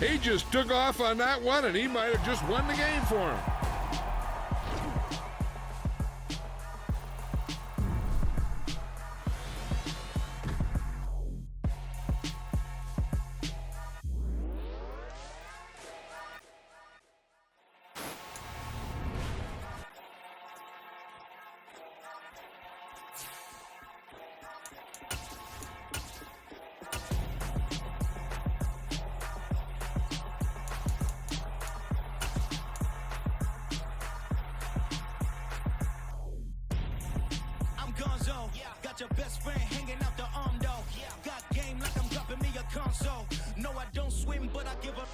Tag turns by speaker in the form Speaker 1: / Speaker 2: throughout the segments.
Speaker 1: He just took off on that one, and he might have just won the game for him.
Speaker 2: Got your best friend hanging out the arm though. Got game like I'm dropping me a console. No, I don't swim, but I give a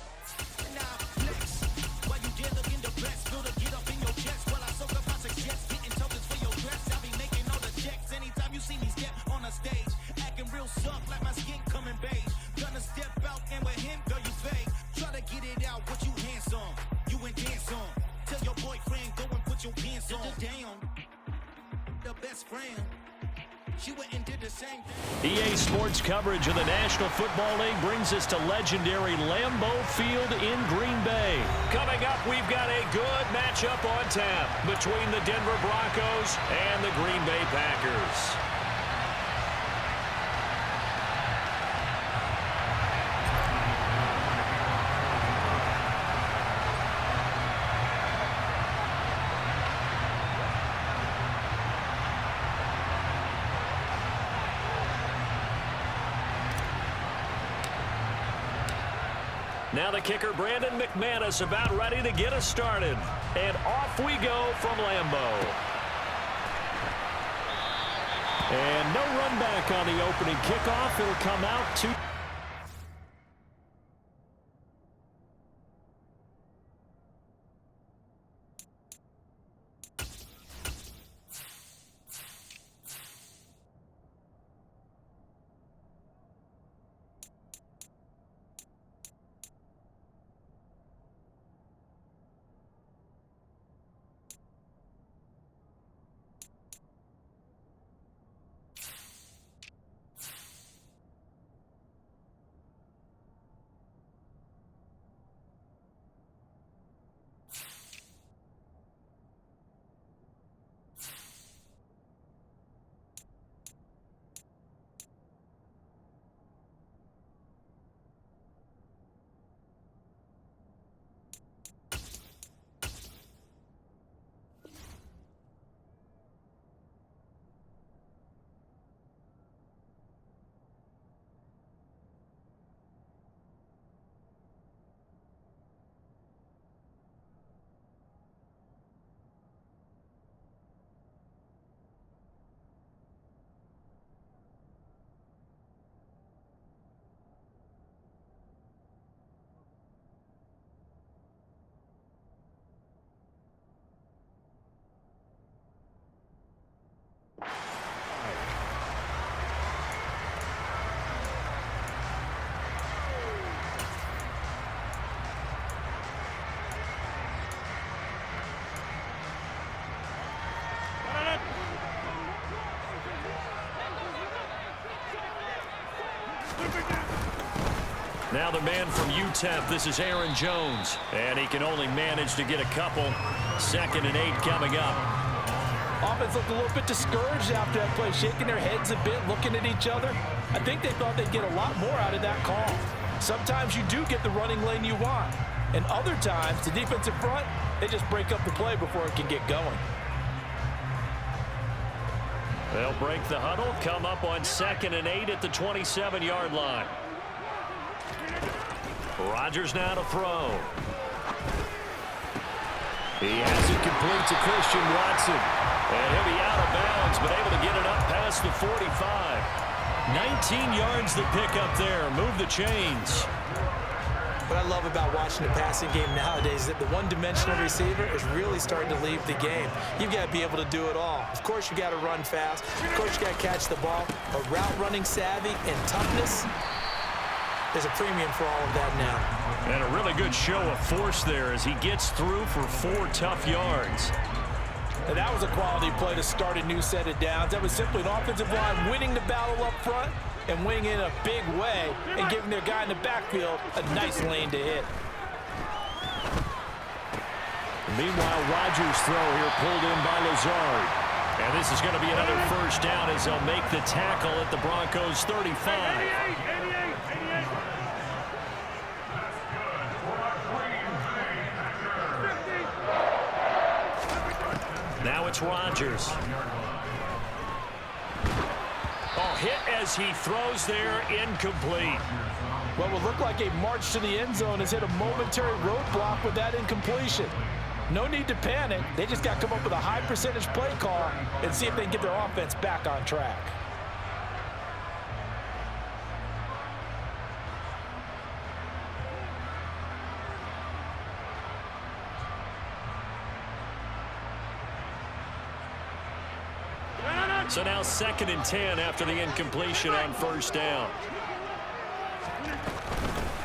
Speaker 2: now flex. Why you dare look in the press? Feel to get up in your chest while I soak up my success. Getting tokens for your dress. I be making all the checks. Anytime you see me step on a stage, acting real soft like my skin coming beige. Gonna step out and with him, girl, you fake. Try to get it out, what you handsome? You and dance on. Tell your boyfriend, go and put your pants on. Damn, the best friend. She went and did the same thing.
Speaker 3: EA Sports coverage of the National Football League brings us to legendary Lambeau Field in Green Bay. Coming up, we've got a good matchup on tap between the Denver Broncos and the Green Bay Packers. Now the kicker, Brandon McManus, about ready to get us started. And off we go from Lambeau. And no run back on the opening kickoff. It'll come out to... Now the man from UTEP, this is Aaron Jones. And he can only manage to get a couple. 2nd and 8 coming up.
Speaker 4: Offense looked a little bit discouraged after that play, shaking their heads a bit, looking at each other. I think they thought they'd get a lot more out of that call. Sometimes you do get the running lane you want. And other times, the defensive front, they just break up the play before it can get going.
Speaker 3: They'll break the huddle, come up on 2nd and 8 at the 27-yard line. Rodgers now to throw. He has it complete to Christian Watson. And he'll be out of bounds, but able to get it up past the 45. 19 yards the pick up there. Move the chains.
Speaker 4: What I love about watching the passing game nowadays is that the one-dimensional receiver is really starting to leave the game. You've got to be able to do it all. Of course, you got to run fast. Of course, you got to catch the ball. But route running savvy and toughness, there's a premium for all of that now.
Speaker 3: And a really good show of force there as he gets through for 4 tough yards.
Speaker 4: And that was a quality play to start a new set of downs. That was simply an offensive line winning the battle up front and winning in a big way and giving their guy in the backfield a nice lane to hit.
Speaker 3: Meanwhile, Rodgers' throw here pulled in by Lazard. And this is going to be another first down as they'll make the tackle at the Broncos' 35. Now it's Rodgers. Oh, hit as he throws there, incomplete.
Speaker 4: What would look like a march to the end zone has hit a momentary roadblock with that incompletion. No need to panic. They just got to come up with a high percentage play call and see if they can get their offense back on track.
Speaker 3: So now 2nd and 10 after the incompletion on first down.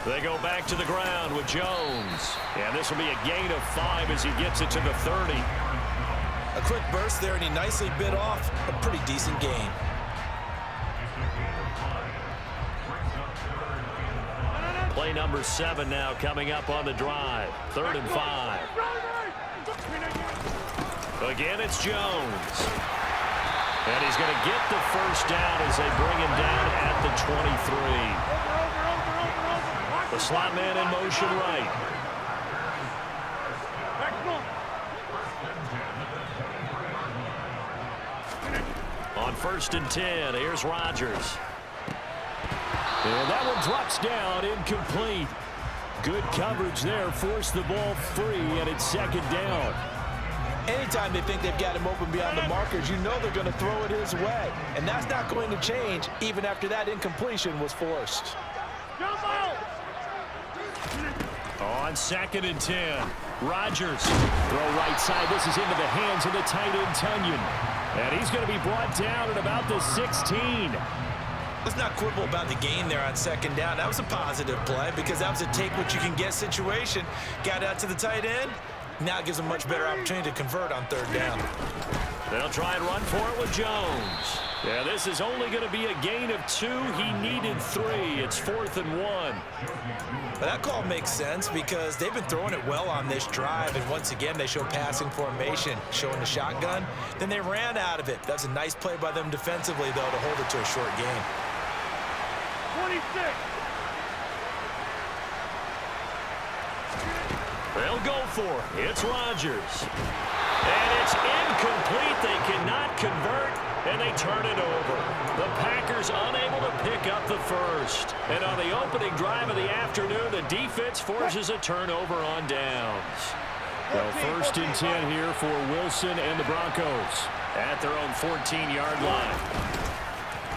Speaker 3: They go back to the ground with Jones. And this will be a gain of 5 as he gets it to the 30.
Speaker 4: A quick burst there, and he nicely bit off a pretty decent gain.
Speaker 3: Play number 7 now coming up on the drive. 3rd and 5. Again, it's Jones. And he's going to get the first down as they bring him down at the 23. The slot man in motion right. On 1st and 10, here's Rodgers. And that one drops down, incomplete. Good coverage there, forced the ball free, and it's 2nd down.
Speaker 4: Anytime they think they've got him open beyond the markers, you know they're going to throw it his way. And that's not going to change even after that incompletion was forced.
Speaker 3: On 2nd and 10, Rodgers. Throw right side. This is into the hands of the tight end, Tunyon. And he's going to be brought down at about the 16.
Speaker 4: Let's not quibble about the gain there on 2nd down. That was a positive play because that was a take-what-you-can-get situation. Got out to the tight end. Now it gives them a much better opportunity to convert on 3rd down.
Speaker 3: They'll try and run for it with Jones. Yeah, this is only going to be a gain of 2. He needed 3. It's 4th and 1.
Speaker 4: But that call makes sense because they've been throwing it well on this drive, and once again they show passing formation, showing the shotgun. Then they ran out of it. That's a nice play by them defensively, though, to hold it to a short gain.
Speaker 2: 26.
Speaker 3: They'll go for it. It's Rodgers. And it's incomplete. They cannot convert, and they turn it over. The Packers unable to pick up the first. And on the opening drive of the afternoon, the defense forces a turnover on downs. Well, 1st and 10 here for Wilson and the Broncos at their own 14-yard line.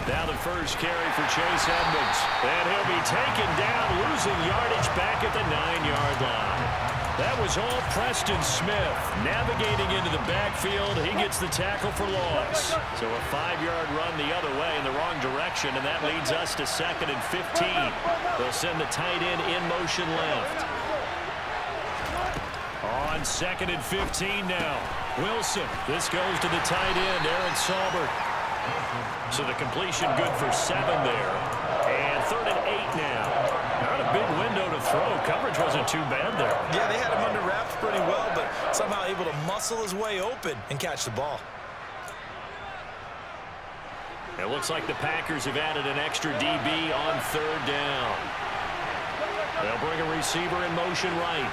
Speaker 3: Now the first carry for Chase Edmonds. And he'll be taken down, losing yardage back at the 9-yard line. That was all Preston Smith navigating into the backfield. He gets the tackle for loss. So a 5-yard run the other way in the wrong direction, and that leads us to 2nd and 15. They'll send the tight end in motion left. On 2nd and 15 now. Wilson. This goes to the tight end, Aaron Saubert. So the completion good for 7 there. And 3rd and 8 now. Not a big window to throw. Coverage wasn't too bad there.
Speaker 4: Yeah, they had him under wraps pretty well, but somehow able to muscle his way open and catch the ball.
Speaker 3: It looks like the Packers have added an extra DB on 3rd down. They'll bring a receiver in motion right.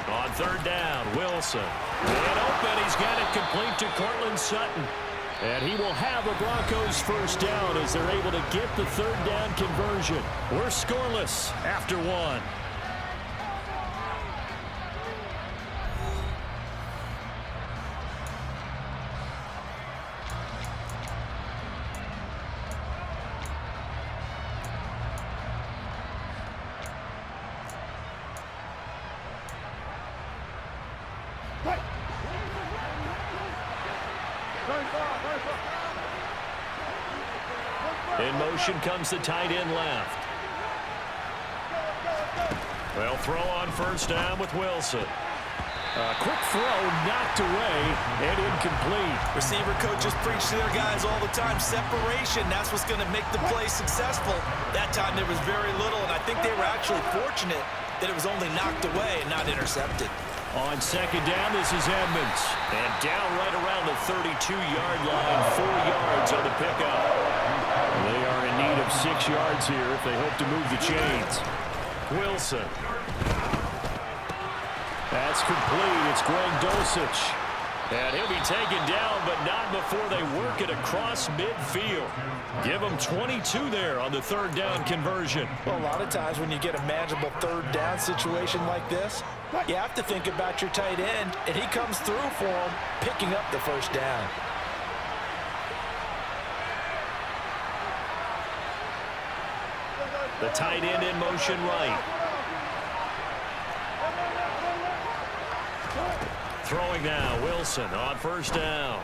Speaker 3: On 3rd down, Wilson. And open, he's got it complete to Cortland Sutton. And he will have a Broncos first down as they're able to get the 3rd down conversion. We're scoreless after 1. In motion comes the tight end left. They'll throw on 1st down with Wilson. A quick throw knocked away and incomplete.
Speaker 4: Receiver coaches preach to their guys all the time. Separation, that's what's going to make the play successful. That time there was very little, and I think they were actually fortunate that it was only knocked away and not intercepted.
Speaker 3: On second down, this is Edmonds. And down right around the 32-yard line, 4 yards on the pickup. They are in need of 6 yards here if they hope to move the chains. Wilson. That's complete. It's Greg Dulcich. And he'll be taken down, but not before they work it across midfield. Give them 22 there on the third down conversion.
Speaker 4: Well, a lot of times when you get a manageable third down situation like this, you have to think about your tight end, and he comes through for him, picking up the first down.
Speaker 3: The tight end in motion right. Throwing now, Wilson on first down.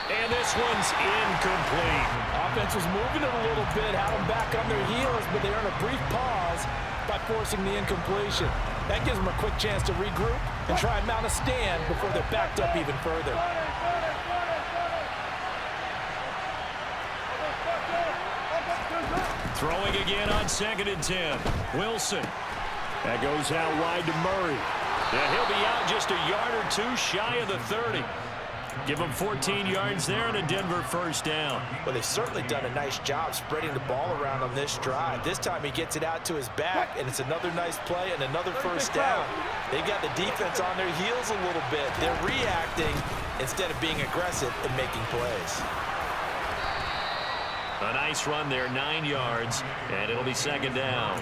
Speaker 3: And this one's incomplete.
Speaker 4: Offense was moving it a little bit, had them back on their heels, but they earned a brief pause by forcing the incompletion. That gives them a quick chance to regroup and try and mount a stand before they're backed up even further.
Speaker 3: Throwing again on 2nd and 10. Wilson. That goes out wide to Murray. And he'll be out just a yard or two shy of the 30. Give him 14 yards there and a Denver first down.
Speaker 4: Well, they've certainly done a nice job spreading the ball around on this drive. This time he gets it out to his back, and it's another nice play and another first down. They've got the defense on their heels a little bit. They're reacting instead of being aggressive and making plays.
Speaker 3: A nice run there, 9 yards, and it'll be 2nd down.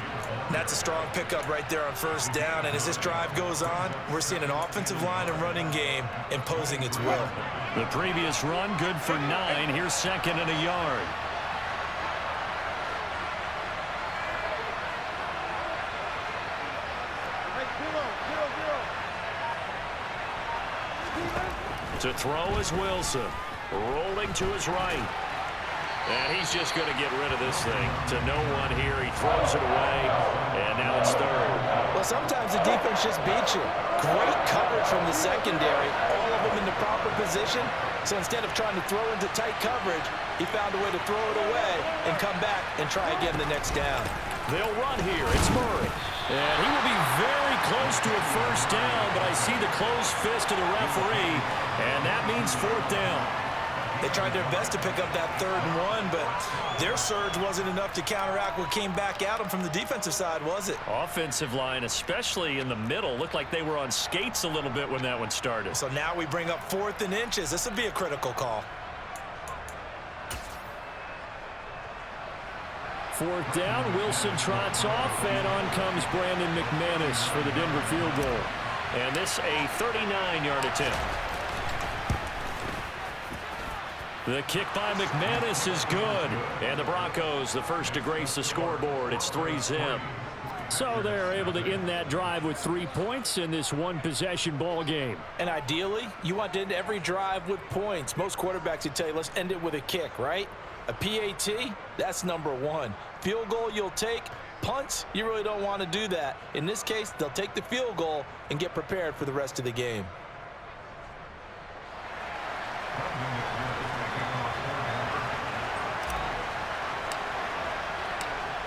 Speaker 4: That's a strong pickup right there on first down, and as this drive goes on, we're seeing an offensive line and running game imposing its will.
Speaker 3: The previous run, good for 9. Here's 2nd and a yard. To throw is Wilson, rolling to his right. And he's just going to get rid of this thing to no one here. He throws it away, and now it's 3rd.
Speaker 4: Well, sometimes the defense just beats you. Great coverage from the secondary, all of them in the proper position. So instead of trying to throw into tight coverage, he found a way to throw it away and come back and try again the next down.
Speaker 3: They'll run here. It's Murray. And he will be very close to a first down, but I see the closed fist of the referee, and that means 4th down.
Speaker 4: They tried their best to pick up that 3rd and 1, but their surge wasn't enough to counteract what came back at them from the defensive side, was it?
Speaker 3: Offensive line, especially in the middle, looked like they were on skates a little bit when that one started.
Speaker 4: So now we bring up 4th and inches. This would be a critical call.
Speaker 3: 4th down, Wilson trots off, and on comes Brandon McManus for the Denver field goal. And this a 39-yard attempt. The kick by McManus is good. And the Broncos, the first to grace the scoreboard. It's 3-zip. So they're able to end that drive with 3 points in this one-possession ball game.
Speaker 4: And ideally, you want to end every drive with points. Most quarterbacks would tell you, let's end it with a kick, right? A PAT, that's number 1. Field goal you'll take. Punts, you really don't want to do that. In this case, they'll take the field goal and get prepared for the rest of the game.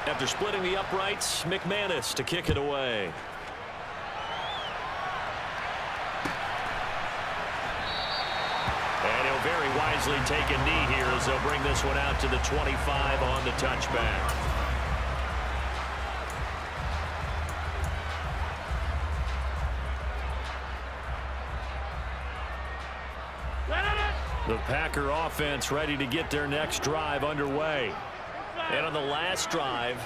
Speaker 3: After splitting the uprights, McManus to kick it away. And he'll very wisely take a knee here as they'll bring this one out to the 25 on the touchback. The Packer offense ready to get their next drive underway. And on the last drive,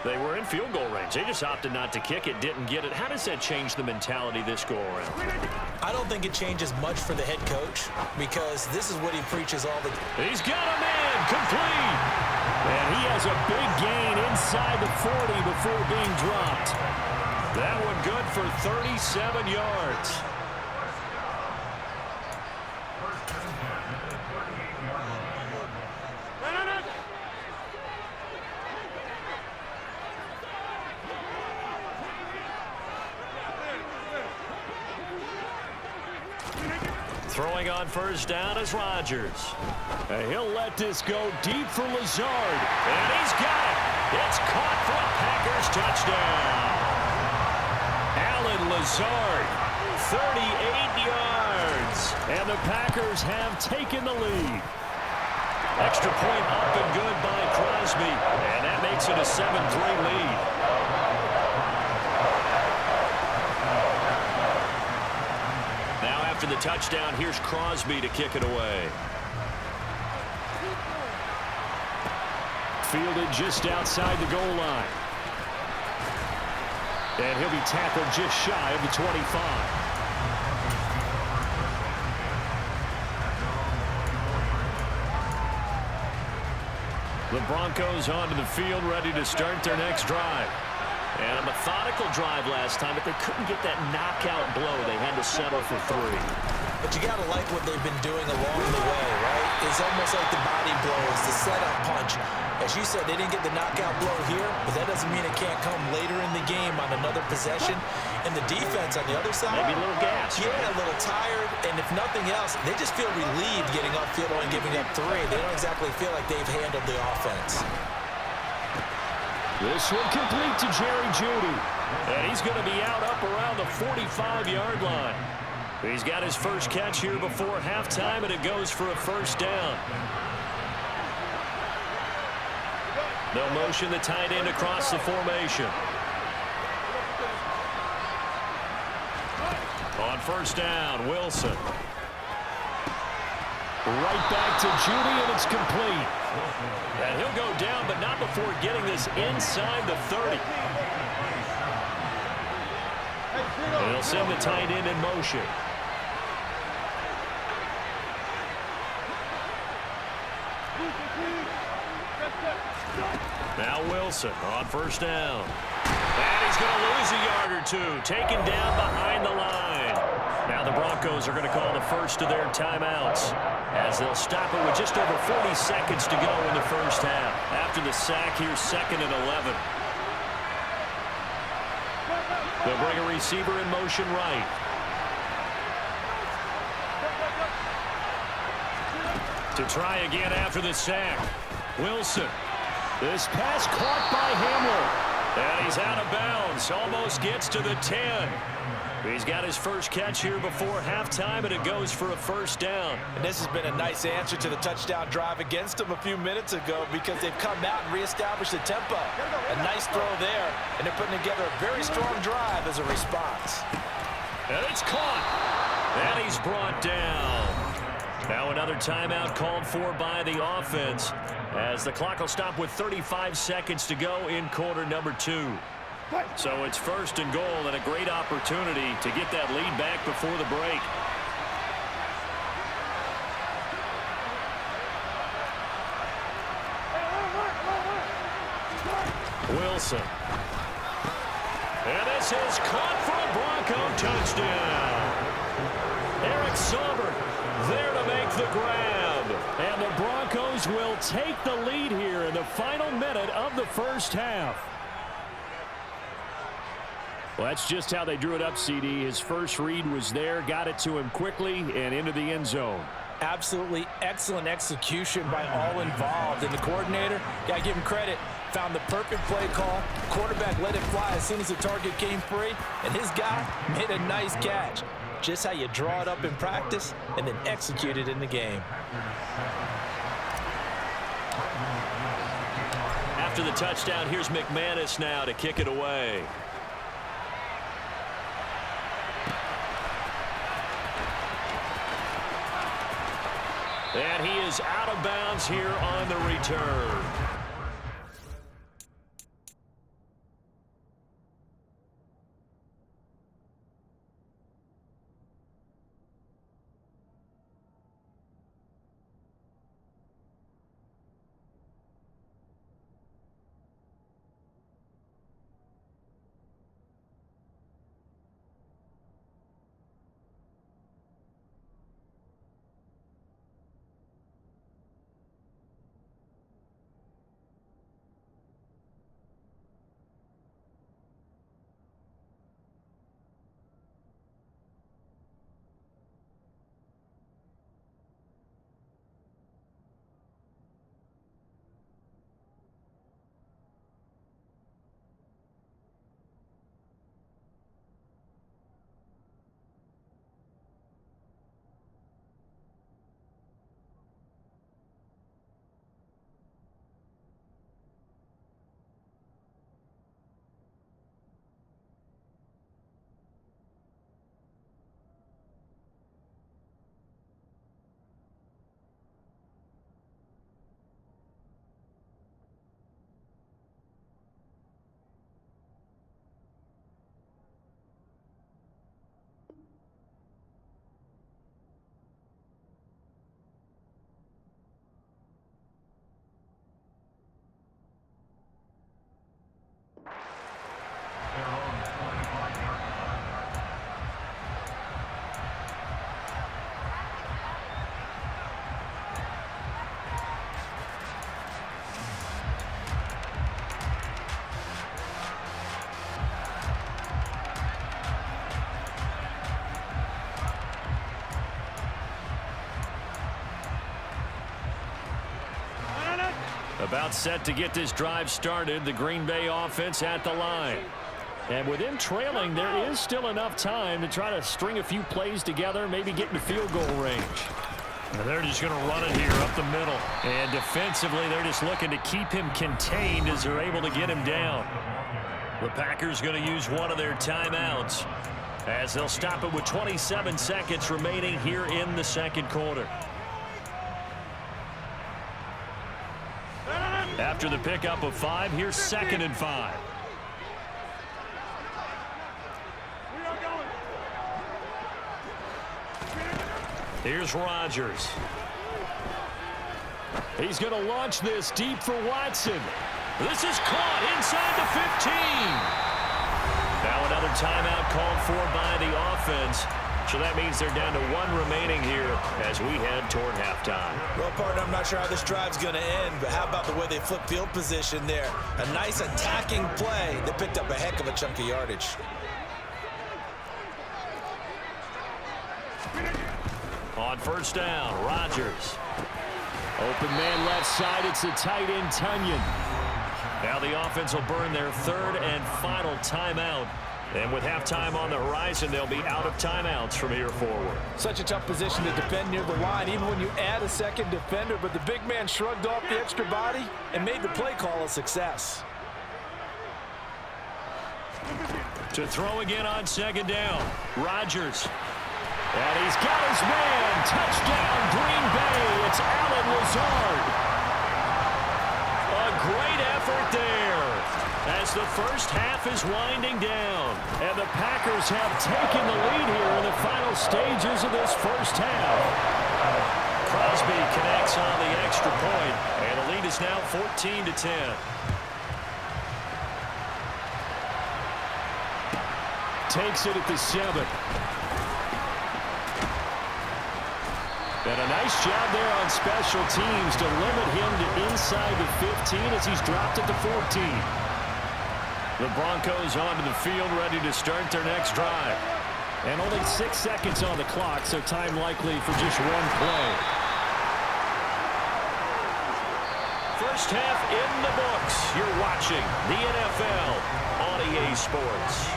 Speaker 3: they were in field goal range. They just opted not to kick it, didn't get it. How does that change the mentality this go-around?
Speaker 4: I don't think it changes much for the head coach because this is what he preaches all the time.
Speaker 3: He's got a man, complete. And he has a big gain inside the 40 before being dropped. That one good for 37 yards. Throwing on first down is Rodgers. And he'll let this go deep for Lazard. And he's got it. It's caught for a Packers touchdown. Alan Lazard, 38 yards. And the Packers have taken the lead. Extra point up and good by Crosby. And that makes it a 7-3 lead. After the touchdown, here's Crosby to kick it away. Fielded just outside the goal line. And he'll be tackled just shy of the 25. The Broncos onto the field, ready to start their next drive. And a methodical drive last time, but they couldn't get that knockout blow. They had to settle for 3.
Speaker 4: But you got to like what they've been doing along the way, right? It's almost like the body blows, the setup punch. As you said, they didn't get the knockout blow here, but that doesn't mean it can't come later in the game on another possession. And the defense on the other side,
Speaker 3: maybe a little gas.
Speaker 4: Yeah, a little tired. And if nothing else, they just feel relieved getting upfield and giving up 3. They don't exactly feel like they've handled the offense.
Speaker 3: This one complete to Jerry Jeudy. And he's going to be out up around the 45-yard line. He's got his first catch here before halftime, and it goes for a first down. They'll motion the tight end across the formation. On first down, Wilson. Right back to Jeudy, and it's complete. And he'll go down, but not before getting this inside the 30. And he'll send the tight end in motion. Now Wilson on first down. And he's going to lose a yard or 2, taken down behind the line. Now the Broncos are going to call the first of their timeouts, as they'll stop it with just over 40 seconds to go in the first half. After the sack, here's 2nd and 11. They'll bring a receiver in motion right. To try again after the sack. Wilson. This pass caught by Hamler. And he's out of bounds. Almost gets to the 10. He's got his first catch here before halftime, and it goes for a first down.
Speaker 4: And this has been a nice answer to the touchdown drive against them a few minutes ago, because they've come out and reestablished the tempo. A nice throw there, and they're putting together a very strong drive as a response.
Speaker 3: And it's caught. And he's brought down. Now another timeout called for by the offense, as the clock will stop with 35 seconds to go in quarter number 2. So it's 1st and goal, and a great opportunity to get that lead back before the break. Wilson. And this is caught for a Bronco touchdown. Eric Sauber there to make the grab. And the Broncos will take the lead here in the final minute of the first half. Well, that's just how they drew it up, CD. His first read was there, got it to him quickly, and into the end zone.
Speaker 4: Absolutely excellent execution by all involved. And the coordinator, got to give him credit, found the perfect play call. Quarterback let it fly as soon as the target came free, and his guy made a nice catch. Just how you draw it up in practice and then execute it in the game.
Speaker 3: After the touchdown, here's McManus now to kick it away. And he is out of bounds here on the return. About set to get this drive started. The Green Bay offense at the line. And with him trailing, there is still enough time to try to string a few plays together, maybe get into field goal range. And they're just going to run it here up the middle. And defensively, they're just looking to keep him contained as they're able to get him down. The Packers going to use one of their timeouts as they'll stop it with 27 seconds remaining here in the second quarter. After the pickup of 5, here's 2nd and 5. Here's Rodgers. He's going to launch this deep for Watson. This is caught inside the 15. Now another timeout called for by the offense. So that means they're down to 1 remaining here as we head toward halftime.
Speaker 4: Well, partner, I'm not sure how this drive's going to end, but how about the way they flip field position there? A nice attacking play. They picked up a heck of a chunk of yardage.
Speaker 3: On first down, Rodgers. Open man left side. It's the tight end, Tunyon. Now the offense will burn their 3rd and final timeout. And with halftime on the horizon, they'll be out of timeouts from here forward.
Speaker 4: Such a tough position to defend near the line, even when you add a second defender. But the big man shrugged off the extra body and made the play call a success.
Speaker 3: To throw again on 2nd down, Rodgers. And he's got his man. Touchdown, Green Bay. It's Allen Lazard. A great effort there as the first half is winding down. And the Packers have taken the lead here in the final stages of this first half. Crosby connects on the extra point, and the lead is now 14-10. Takes it at the 7. And a nice job there on special teams to limit him to inside the 15 as he's dropped at the 14. The Broncos onto the field, ready to start their next drive. And only 6 seconds on the clock, so time likely for just 1 play. First half in the books. You're watching the NFL on EA Sports.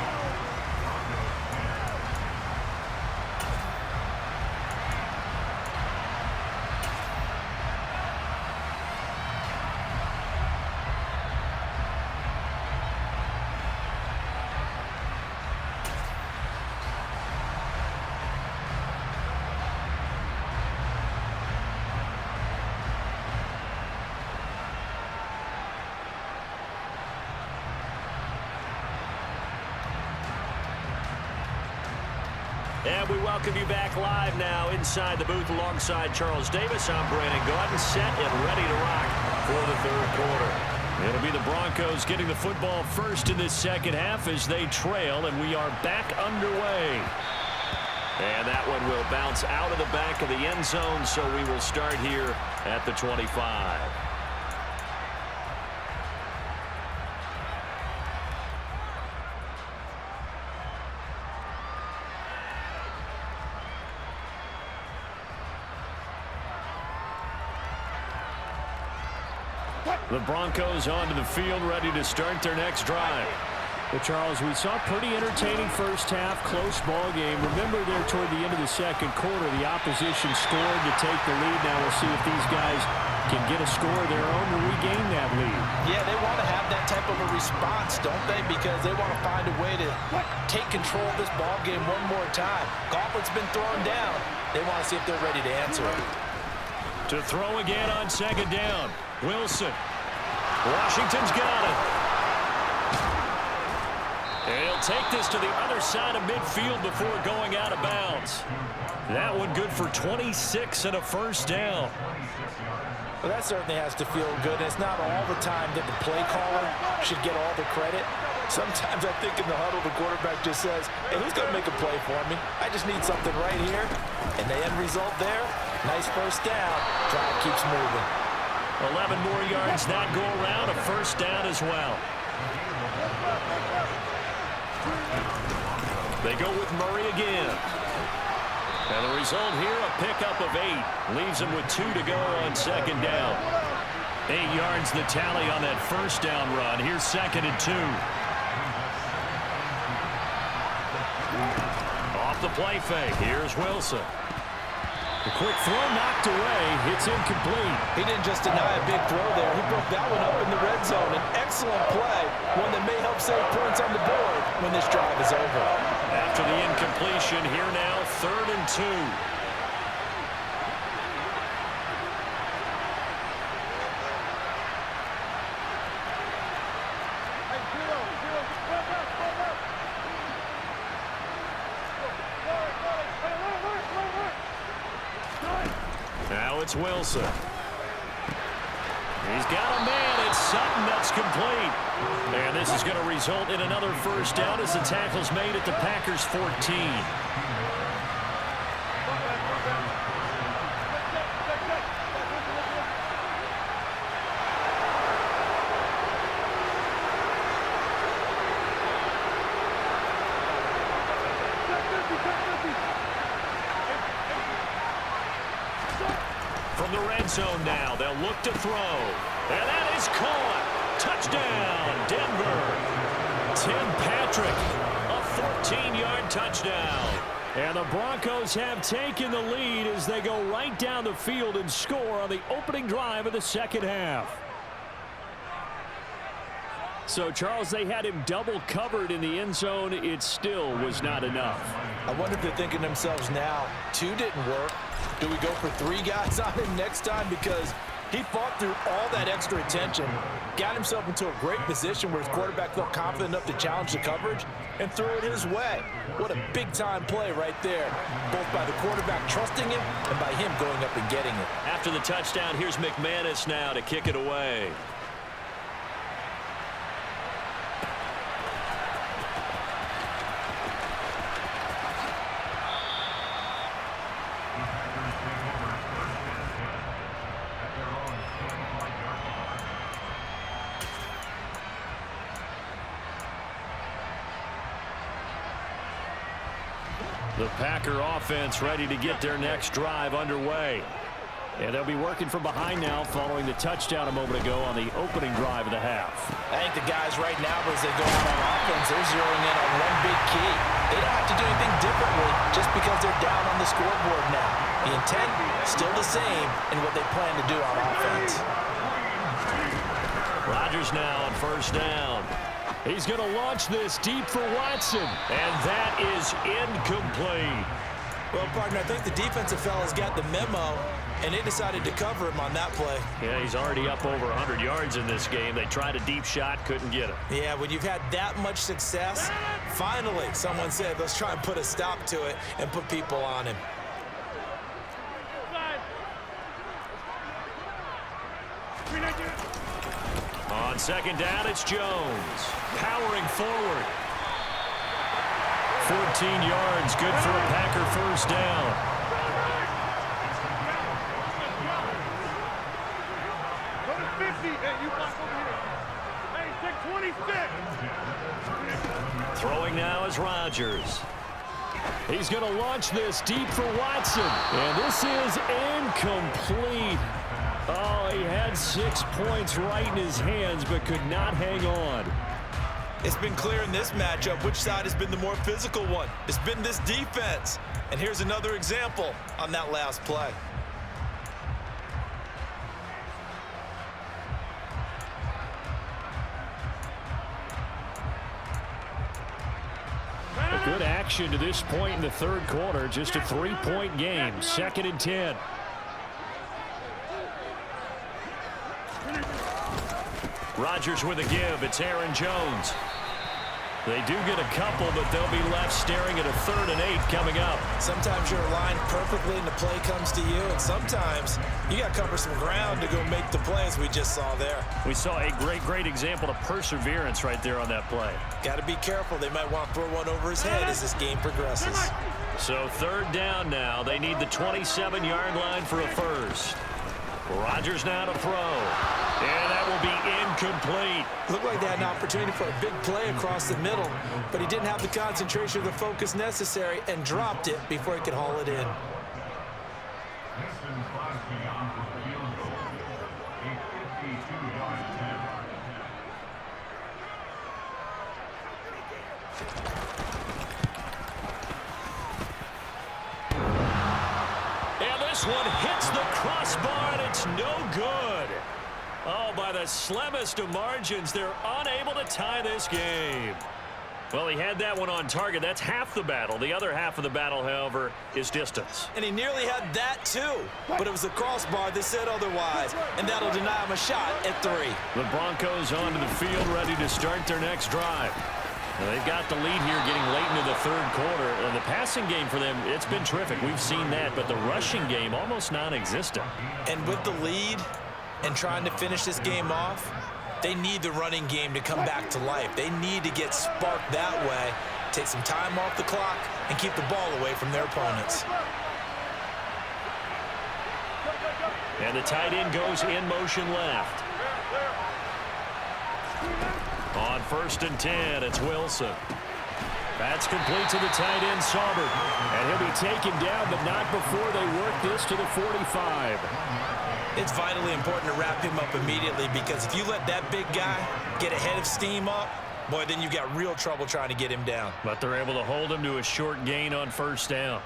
Speaker 3: And we welcome you back live now inside the booth alongside Charles Davis. I'm Brandon Gaudin, set and ready to rock for the 3rd quarter. It'll be the Broncos getting the football first in this second half as they trail, and we are back underway. And that one will bounce out of the back of the end zone, so we will start here at the 25. The Broncos onto the field, ready to start their next drive. Well, Charles, we saw a pretty entertaining first half, close ball game. Remember there toward the end of the second quarter, the opposition scored to take the lead. Now we'll see if these guys can get a score of their own to regain that lead.
Speaker 4: Yeah, they want to have that type of a response, don't they? Because they want to find a way to take control of this ball game one more time. Gauntlet's been thrown down. They want to see if they're ready to answer it.
Speaker 3: To throw again on 2nd down, Wilson. Washington's got it. And he'll take this to the other side of midfield before going out of bounds. That one good for 26 and a first down.
Speaker 4: Well, that certainly has to feel good. It's not all the time that the play caller should get all the credit. Sometimes I think in the huddle, the quarterback just says, hey, who's going to make a play for me? I just need something right here. And the end result there, nice first down. Drive keeps moving.
Speaker 3: 11 more yards that go around, a first down as well. They go with Murray again. And the result here, a pickup of 8. Leaves them with 2 to go on 2nd down. 8 yards the tally on that first down run. Here's 2nd and 2. Off the play fake. Here's Wilson. The quick throw knocked away. It's incomplete.
Speaker 4: He didn't just deny a big throw there. He broke that one up in the red zone. An excellent play. One that may help save points on the board when this drive is over.
Speaker 3: After the incompletion, here now, 3rd and 2. Now it's Wilson. He's got a man. It's Sutton that's complete. And this is going to result in another first down as the tackle's made at the Packers' 14. From the red zone now, they'll look to throw. And that is caught. Touchdown, Denver. Tim Patrick, a 14-yard touchdown. And the Broncos have taken the lead as they go right down the field and score on the opening drive of the second half. So, Charles, they had him double covered in the end zone. It still was not enough.
Speaker 4: I wonder if they're thinking to themselves now, 2 didn't work. Do we go for 3 guys on him next time? Because he fought through all that extra attention, got himself into a great position where his quarterback felt confident enough to challenge the coverage and threw it his way. What a big-time play right there, both by the quarterback trusting him and by him going up and getting it.
Speaker 3: After the touchdown, here's McManus now to kick it away. The Packer offense ready to get their next drive underway. And they'll be working from behind now following the touchdown a moment ago on the opening drive of the half.
Speaker 4: I think the guys right now, as they go out on offense, they're zeroing in on one big key. They don't have to do anything differently just because they're down on the scoreboard now. The intent still the same in what they plan to do on offense.
Speaker 3: Rodgers now on first down. He's going to launch this deep for Watson, and that is incomplete.
Speaker 4: Well, partner, I think the defensive fellas got the memo, and they decided to cover him on that play.
Speaker 3: Yeah, he's already up over 100 yards in this game. They tried a deep shot, couldn't get him.
Speaker 4: Yeah, when you've had that much success, finally someone said, let's try and put a stop to it and put people on him.
Speaker 3: On second down, it's Jones. Powering forward. 14 yards, good for a Packer first down. Throwing now is Rodgers. He's going to launch this deep for Watson. And this is incomplete. Oh, he had 6 points right in his hands, but could not hang on.
Speaker 4: It's been clear in this matchup which side has been the more physical one. It's been this defense. And here's another example on that last play.
Speaker 3: A good action to this point in the third quarter. Just a 3-point game. 2nd and 10. Rodgers with a give. It's Aaron Jones. They do get a couple, but they'll be left staring at a 3rd and 8 coming up.
Speaker 4: Sometimes you're aligned perfectly and the play comes to you, and sometimes you got to cover some ground to go make the play, as we just saw there.
Speaker 3: We saw a great example of perseverance right there on that play.
Speaker 4: Got to be careful. They might want to throw one over his head as this game progresses.
Speaker 3: So 3rd down now. They need the 27-yard line for a first. Rodgers now to throw. And that will be incomplete.
Speaker 4: Looked like they had an opportunity for a big play across the middle, but he didn't have the concentration or the focus necessary and dropped it before he could haul it in.
Speaker 3: And this one hits the crossbar, and it's no good. Oh, by the slimmest of margins, they're unable to tie this game. Well, he had that one on target. That's half the battle. The other half of the battle, however, is distance.
Speaker 4: And he nearly had that, too. But it was the crossbar that said otherwise. And that'll deny him a shot at 3.
Speaker 3: The Broncos onto the field, ready to start their next drive. Now, they've got the lead here getting late into the third quarter. The passing game for them, it's been terrific. We've seen that. But the rushing game, almost non-existent.
Speaker 4: And with the lead and trying to finish this game off, they need the running game to come back to life. They need to get sparked that way, take some time off the clock, and keep the ball away from their opponents.
Speaker 3: And the tight end goes in motion left. On 1st and 10, it's Wilson. That's complete to the tight end, Sauber. And he'll be taken down, but not before they work this to the 45.
Speaker 4: It's vitally important to wrap him up immediately, because if you let that big guy get ahead of steam up, boy, then you've got real trouble trying to get him down.
Speaker 3: But they're able to hold him to a short gain on 1st down.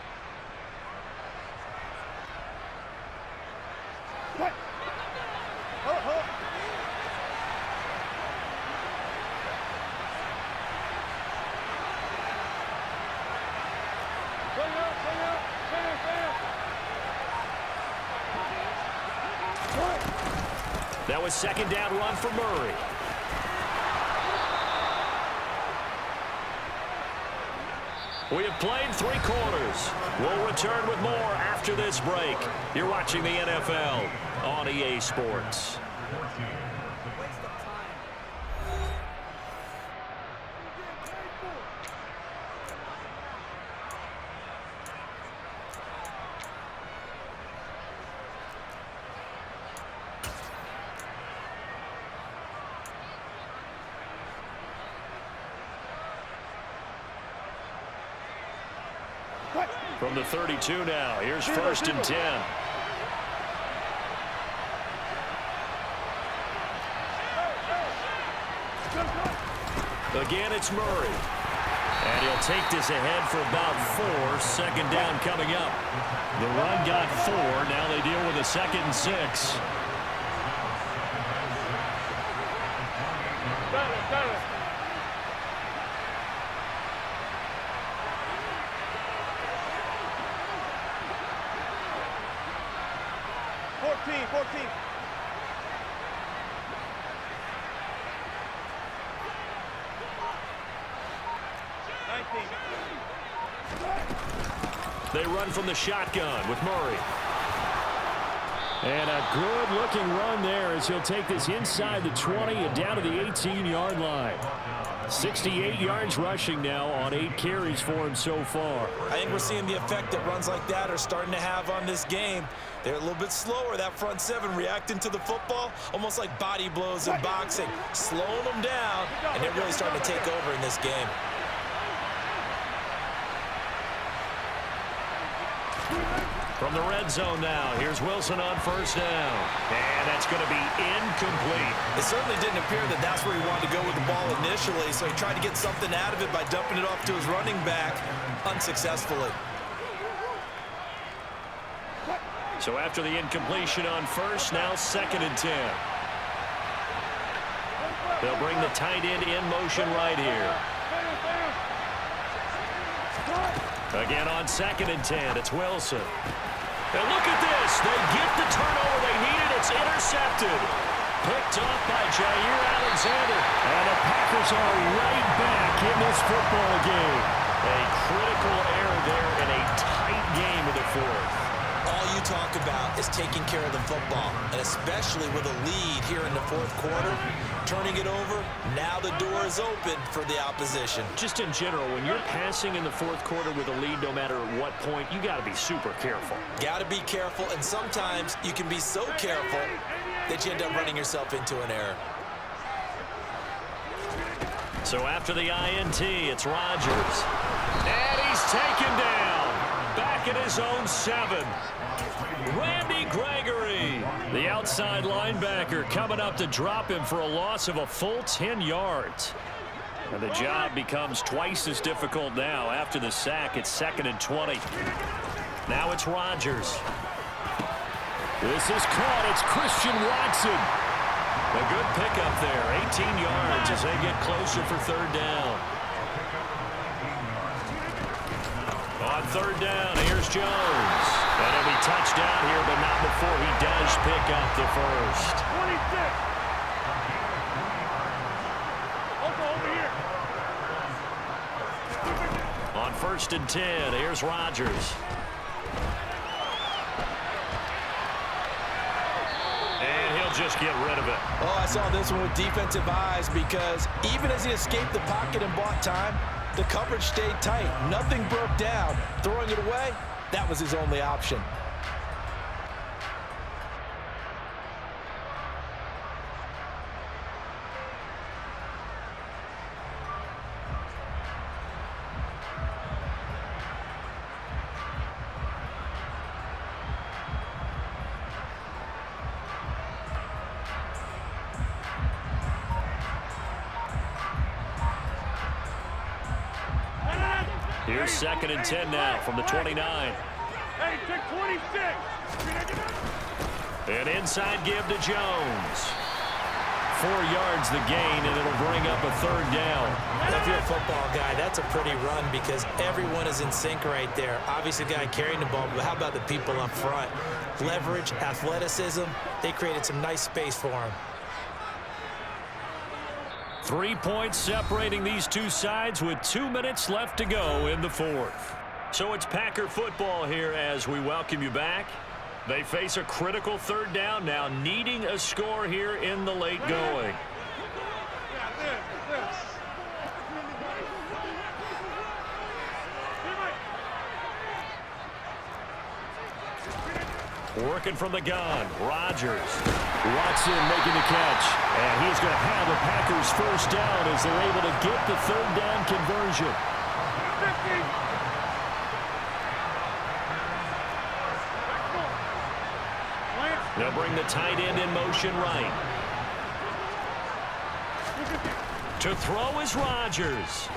Speaker 3: That was 2nd down run for Murray. We have played 3 quarters. We'll return with more after this break. You're watching the NFL on EA Sports. From the 32 now, here's 1st and 10. Again, it's Murray. And he'll take this ahead for about 4. 2nd down coming up. The run got 4. Now they deal with a 2nd and 6. They run from the shotgun with Murray. And a good-looking run there as he'll take this inside the 20 and down to the 18-yard line. 68 yards rushing now on 8 carries for him so far.
Speaker 4: I think we're seeing the effect that runs like that are starting to have on this game. They're a little bit slower, that front 7, reacting to the football, almost like body blows in boxing, slowing them down, and they're really starting to take over in this game.
Speaker 3: From the red zone now, here's Wilson on 1st down. And that's going to be incomplete.
Speaker 4: It certainly didn't appear that that's where he wanted to go with the ball initially, so he tried to get something out of it by dumping it off to his running back unsuccessfully.
Speaker 3: So after the incompletion on 1st, now 2nd and 10. They'll bring the tight end in motion right here. Again on 2nd and 10, it's Wilson. And look at this. They get the turnover they needed. It's intercepted. Picked off by Jair Alexander. And the Packers are right back in this football game. A critical error there in a tight game in the 4th.
Speaker 4: All you talk about is taking care of the football, and especially with a lead here in the 4th quarter, turning it over, now the door is open for the opposition.
Speaker 3: Just in general, when you're passing in the 4th quarter with a lead, no matter at what point, you got to be super careful.
Speaker 4: Got to be careful, and sometimes you can be so careful that you end up running yourself into an error.
Speaker 3: So after the INT, it's Rodgers. And he's taken down. Back at his own 7. Randy Gregory, the outside linebacker, coming up to drop him for a loss of a full 10 yards. And the job becomes twice as difficult now. After the sack, it's 2nd and 20. Now it's Rodgers. This is caught. It's Christian Watson. A good pickup there. 18 yards as they get closer for 3rd down. On 3rd down, here's Jones. And he'll be touchdown here, but not before he does pick up the first.
Speaker 5: 26.
Speaker 3: On 1st and 10, here's Rodgers. And he'll just get rid of it.
Speaker 4: Oh, I saw this one with defensive eyes because even as he escaped the pocket and bought time, the coverage stayed tight. Nothing broke down. Throwing it away, that was his only option.
Speaker 3: Here's 2nd and 10 now from the 29.
Speaker 5: Hey, take 26.
Speaker 3: An inside give to Jones. 4 yards the gain, and it'll bring up a 3rd down.
Speaker 4: If you're a football guy, that's a pretty run because everyone is in sync right there. Obviously, the guy carrying the ball, but how about the people up front? Leverage, athleticism, they created some nice space for him.
Speaker 3: 3 points separating these two sides with 2 minutes left to go in the 4th. So it's Packer football here as we welcome you back. They face a critical 3rd down now, needing a score here in the late going. Working from the gun, Rodgers. Watson making the catch. And he's going to have the Packers 1st down as they're able to get the 3rd down conversion.
Speaker 5: 50.
Speaker 3: They'll bring the tight end in motion right. To throw is Rodgers.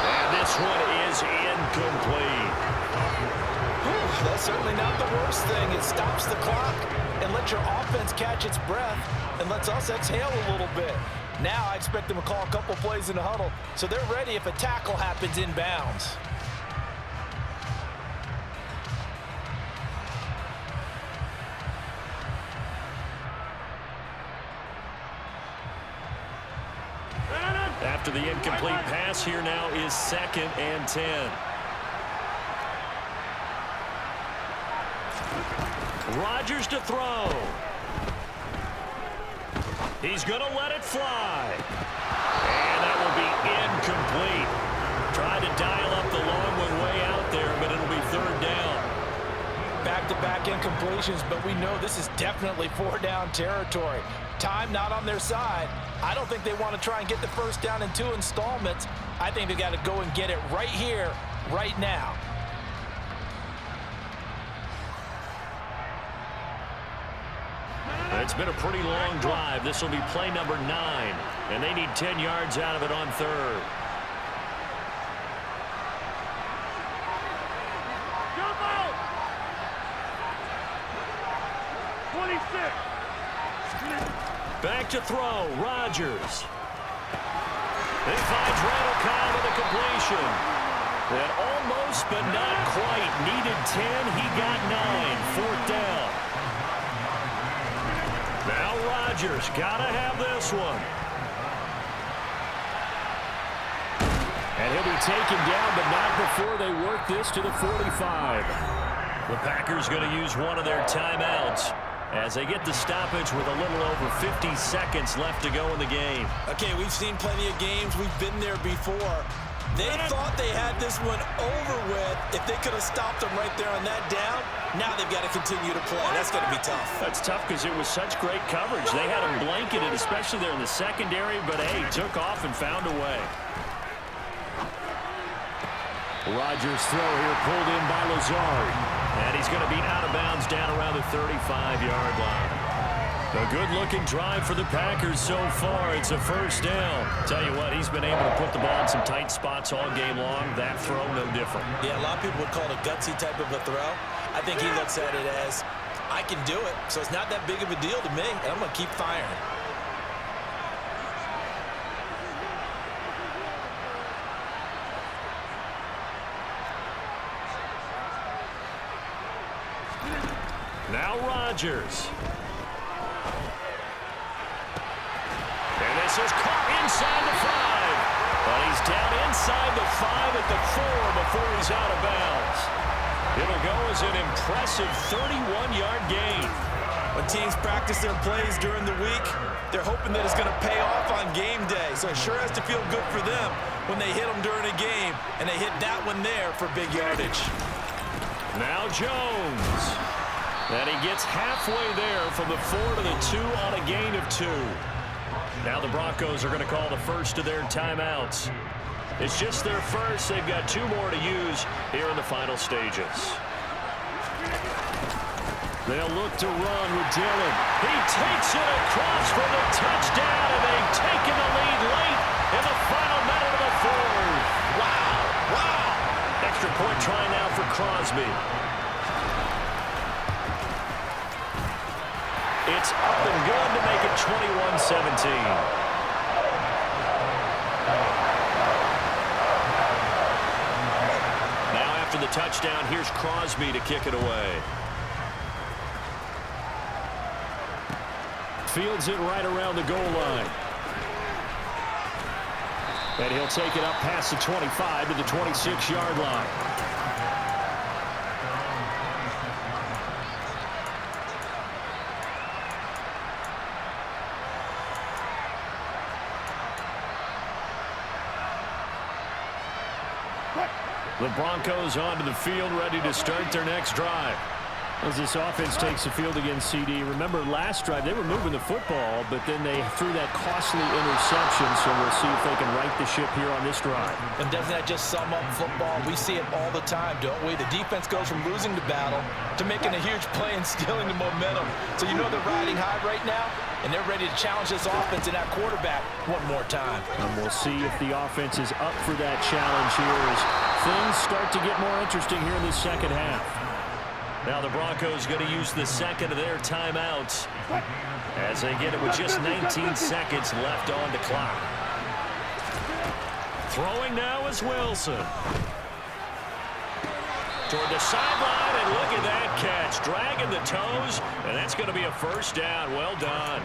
Speaker 3: And this one is incomplete.
Speaker 4: That's certainly not the worst thing. It stops the clock and lets your offense catch its breath and lets us exhale a little bit. Now I expect them to call a couple plays in the huddle so they're ready if a tackle happens inbounds.
Speaker 3: After the incomplete pass, here now is 2nd and 10. Rodgers to throw. He's going to let it fly. And that will be incomplete. Tried to dial up the long one way out there, but it'll be 3rd down.
Speaker 4: Back-to-back incompletions, but we know this is definitely 4th down territory. Time not on their side. I don't think they want to try and get the 1st down in 2 installments. I think they got to go and get it right here, right now.
Speaker 3: It's been a pretty long drive. This will be play number 9, and they need 10 yards out of it on 3rd.
Speaker 5: Jump out. 26.
Speaker 3: Back to throw, Rodgers. He finds Randall Cobb with a completion. And almost, but not quite. Needed 10, he got 9. 4th down. Now Rodgers, gotta have this one. And he'll be taken down, but not before they work this to the 45. The Packers going to use one of their timeouts as they get the stoppage with a little over 50 seconds left to go in the game.
Speaker 4: Okay, we've seen plenty of games. We've been there before. They thought they had this one over with if they could have stopped them right there on that down. Now they've got to continue to play. That's going to be tough.
Speaker 3: That's tough because it was such great coverage. They had them blanketed, especially there in the secondary, but, hey, took off and found a way. Rodgers' throw here pulled in by Lazard. And he's going to be out of bounds down around the 35-yard line. A good-looking drive for the Packers so far. It's a first down. Tell you what, he's been able to put the ball in some tight spots all game long. That throw, no different.
Speaker 4: Yeah, a lot of people would call it a gutsy type of a throw. I think he looks at it as, I can do it, so it's not that big of a deal to me, and I'm going to keep firing.
Speaker 3: Now Rodgers. And this is caught inside the 5. But he's down inside the 5 at the 4 before he's out of bounds. It'll go as an impressive 31-yard gain.
Speaker 4: When teams practice their plays during the week, they're hoping that it's going to pay off on game day. So it sure has to feel good for them when they hit them during a game, and they hit that one there for big yardage.
Speaker 3: Now Jones. And he gets halfway there from the 4 to the 2 on a gain of 2. Now the Broncos are going to call the first of their timeouts. It's just their first. They've got 2 more to use here in the final stages. They'll look to run with Dillon. He takes it across for the touchdown, and they've taken the lead late in the final minute of the 4th. Wow, wow. Extra point try now for Crosby. It's up and good to make it 21-17. Now after the touchdown, here's Crosby to kick it away. Fields it right around the goal line. And he'll take it up past the 25 to the 26-yard line. The Broncos onto the field, ready to start their next drive. As this offense takes the field against CD, remember last drive they were moving the football, but then they threw that costly interception, so we'll see if they can right the ship here on this drive.
Speaker 4: And doesn't that just sum up football? We see it all the time, don't we? The defense goes from losing the battle to making a huge play and stealing the momentum. So you know they're riding high right now, and they're ready to challenge this offense and that quarterback one more time.
Speaker 3: And we'll see if the offense is up for that challenge here as things start to get more interesting here in the second half. Now the Broncos going to use the second of their timeouts as they get it with just 19 seconds left on the clock. Throwing now is Wilson. Toward the sideline, and look at that catch. Dragging the toes, and that's going to be a first down. Well done.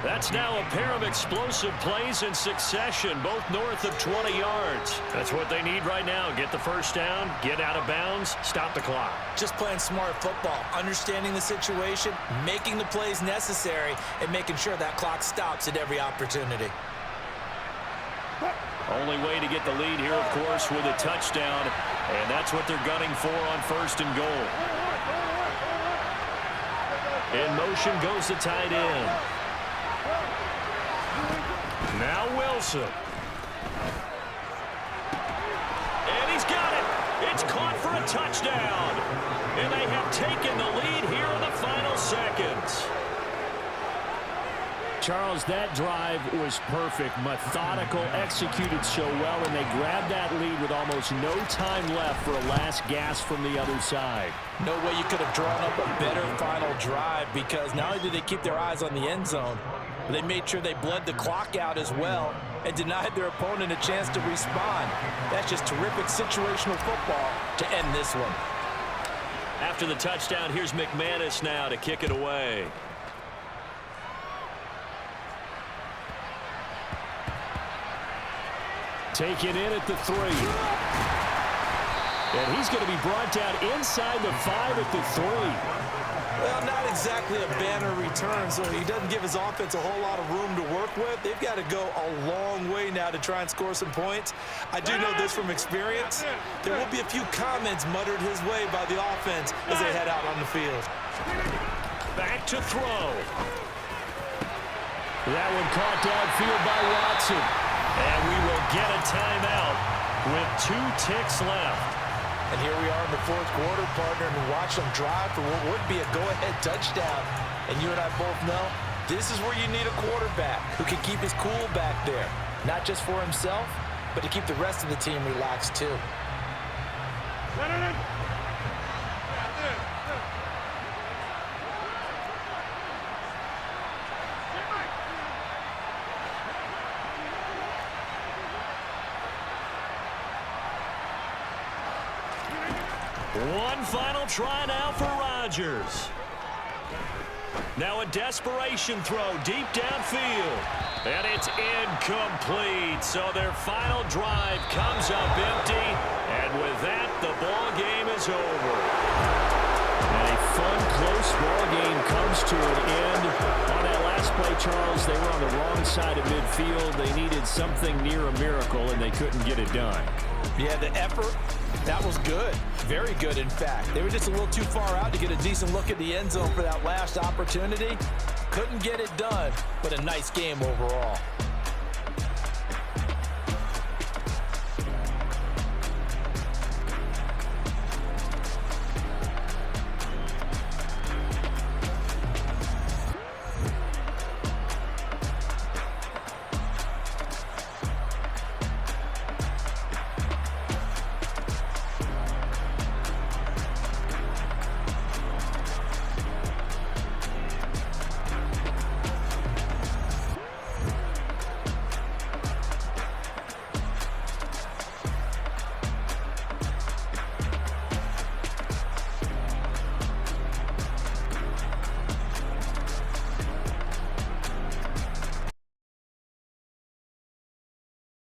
Speaker 3: That's now a pair of explosive plays in succession, both north of 20 yards. That's what they need right now. Get the first down, get out of bounds, stop the clock.
Speaker 4: Just playing smart football, understanding the situation, making the plays necessary, and making sure that clock stops at every opportunity.
Speaker 3: Only way to get the lead here, of course, with a touchdown, and that's what they're gunning for on first and goal. In motion goes the tight end. Now Wilson. And he's got it. It's caught for a touchdown. And they have taken the lead here in the final seconds. Charles, that drive was perfect, methodical, executed so well, and they grabbed that lead with almost no time left for a last gasp from the other side.
Speaker 4: No way you could have drawn up a better final drive, because not only did they keep their eyes on the end zone, but they made sure they bled the clock out as well and denied their opponent a chance to respond. That's just terrific situational football to end this one.
Speaker 3: After the touchdown, here's McManus now to kick it away. Taken in at the 3. And he's going to be brought down inside the 5 at the 3.
Speaker 4: Well, not exactly a banner return, so he doesn't give his offense a whole lot of room to work with. They've got to go a long way now to try and score some points. I do know this from experience. There will be a few comments muttered his way by the offense as they head out on the field.
Speaker 3: Back to throw. That one caught downfield by Watson. And we will get a timeout with 2 ticks left.
Speaker 4: And here we are in the fourth quarter, partner, and watch them drive for what would be a go-ahead touchdown. And you and I both know this is where you need a quarterback who can keep his cool back there, not just for himself, but to keep the rest of the team relaxed too.
Speaker 3: One final try now for Rodgers. Now a desperation throw deep downfield. And it's incomplete. So their final drive comes up empty. And with that, the ball game is over.
Speaker 6: And a fun, close ball game comes to an end. On that last play, Charles, they were on the wrong side of midfield. They needed something near a miracle, and they couldn't get it done.
Speaker 4: Yeah, the effort, that was good. Very good, in fact. They were just a little too far out to get a decent look at the end zone for that last opportunity. Couldn't get it done, but a nice game overall.